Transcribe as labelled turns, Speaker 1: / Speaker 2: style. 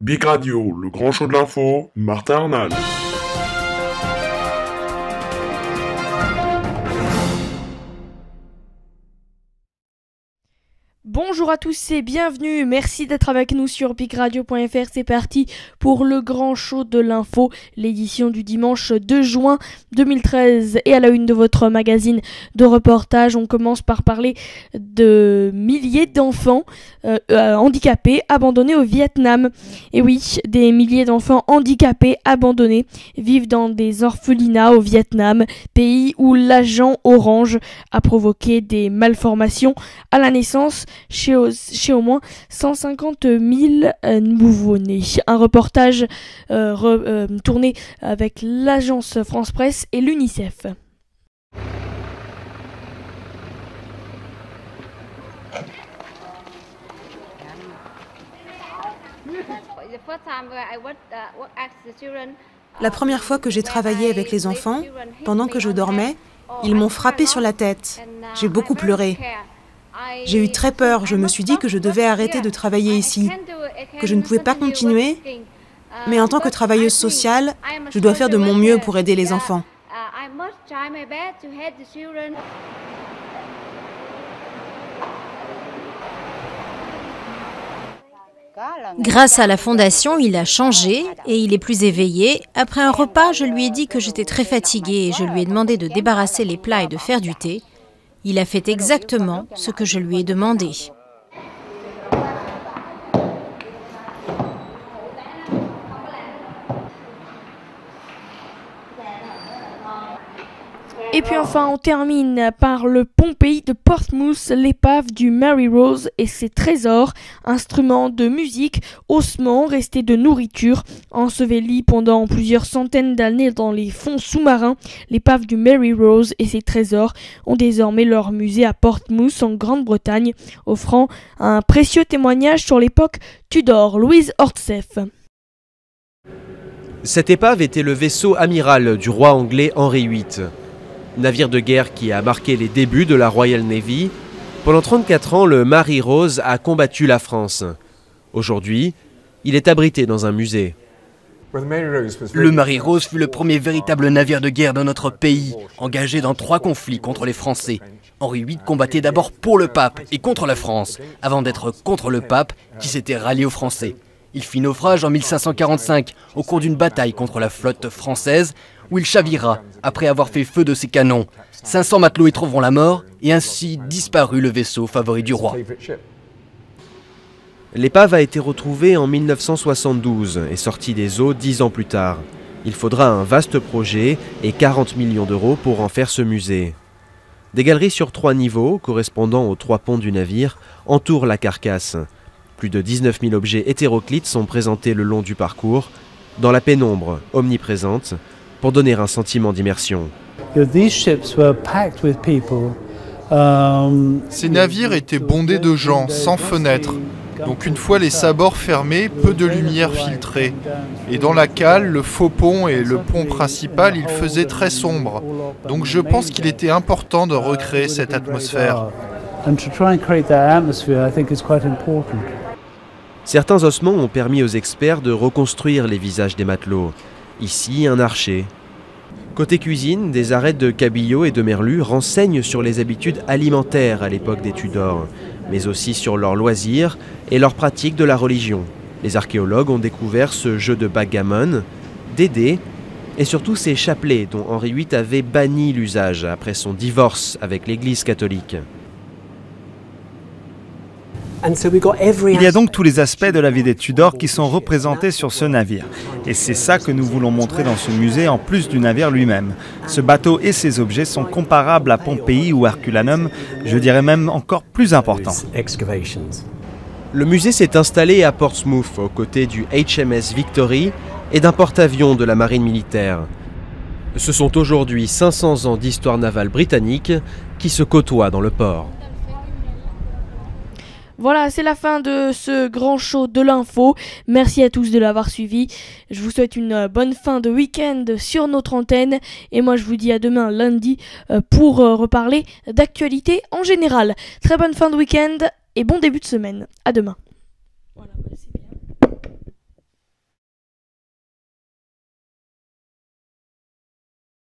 Speaker 1: Big Radio, le grand show de l'info, Martin Arnal.
Speaker 2: Bonjour à tous et bienvenue, merci d'être avec nous sur bigradio.fr, c'est parti pour le grand show de l'info, l'édition du dimanche 2 juin 2013 et à la une de votre magazine de reportage, on commence par parler de milliers d'enfants handicapés abandonnés au Vietnam. Et oui, des milliers d'enfants handicapés abandonnés vivent dans des orphelinats au Vietnam, pays où l'agent orange a provoqué des malformations à la naissance chez au moins 150 000 nouveau-nés. Un reportage tourné avec l'agence France Presse et l'UNICEF.
Speaker 3: La première fois que j'ai travaillé avec les enfants, pendant que je dormais, ils m'ont frappé sur la tête. J'ai beaucoup pleuré. J'ai eu très peur, je me suis dit que je devais arrêter de travailler ici, que je ne pouvais pas continuer, mais en tant que travailleuse sociale, je dois faire de mon mieux pour aider les enfants.
Speaker 4: Grâce à la fondation, il a changé et il est plus éveillé. Après un repas, je lui ai dit que j'étais très fatiguée et je lui ai demandé de débarrasser les plats et de faire du thé. Il a fait exactement ce que je lui ai demandé.
Speaker 2: Et puis enfin, on termine par le Pompéi de Portsmouth, l'épave du Mary Rose et ses trésors, instruments de musique, ossements, restés de nourriture, ensevelis pendant plusieurs centaines d'années dans les fonds sous-marins. L'épave du Mary Rose et ses trésors ont désormais leur musée à Portsmouth en Grande-Bretagne, offrant un précieux témoignage sur l'époque Tudor. Louise Ortsef.
Speaker 5: Cette épave était le vaisseau amiral du roi anglais Henri VIII. Navire de guerre qui a marqué les débuts de la Royal Navy. Pendant 34 ans, le Mary Rose a combattu la France. Aujourd'hui, il est abrité dans un musée.
Speaker 6: Le Mary Rose fut le premier véritable navire de guerre de notre pays, engagé dans 3 conflits contre les Français. Henri VIII combattait d'abord pour le pape et contre la France, avant d'être contre le pape qui s'était rallié aux Français. Il fit naufrage en 1545 au cours d'une bataille contre la flotte française où il chavira après avoir fait feu de ses canons. 500 matelots y trouveront la mort et ainsi disparut le vaisseau favori du roi.
Speaker 5: L'épave a été retrouvée en 1972 et sortie des eaux 10 ans plus tard. Il faudra un vaste projet et 40 millions d'euros pour en faire ce musée. Des galeries sur 3 niveaux, correspondant aux 3 ponts du navire, entourent la carcasse. Plus de 19 000 objets hétéroclites sont présentés le long du parcours, dans la pénombre omniprésente, pour donner un sentiment d'immersion.
Speaker 7: Ces navires étaient bondés de gens, sans fenêtres. Donc une fois les sabords fermés, peu de lumière filtrée. Et dans la cale, le faux pont et le pont principal, il faisait très sombre. Donc je pense qu'il était important de recréer cette atmosphère.
Speaker 5: Certains ossements ont permis aux experts de reconstruire les visages des matelots. Ici, un archer. Côté cuisine, des arêtes de cabillaud et de merlu renseignent sur les habitudes alimentaires à l'époque des Tudors, mais aussi sur leurs loisirs et leurs pratiques de la religion. Les archéologues ont découvert ce jeu de backgammon, des dés et surtout ces chapelets dont Henri VIII avait banni l'usage après son divorce avec l'Église catholique.
Speaker 8: Il y a donc tous les aspects de la vie des Tudors qui sont représentés sur ce navire. Et c'est ça que nous voulons montrer dans ce musée en plus du navire lui-même. Ce bateau et ses objets sont comparables à Pompéi ou Herculanum, je dirais même encore plus importants.
Speaker 5: Le musée s'est installé à Portsmouth aux côtés du HMS Victory et d'un porte-avions de la marine militaire. Ce sont aujourd'hui 500 ans d'histoire navale britannique qui se côtoient dans le port.
Speaker 2: Voilà, c'est la fin de ce grand show de l'info. Merci à tous de l'avoir suivi. Je vous souhaite une bonne fin de week-end sur notre antenne. Et moi, je vous dis à demain lundi pour reparler d'actualité en général. Très bonne fin de week-end et bon début de semaine. À demain. Voilà,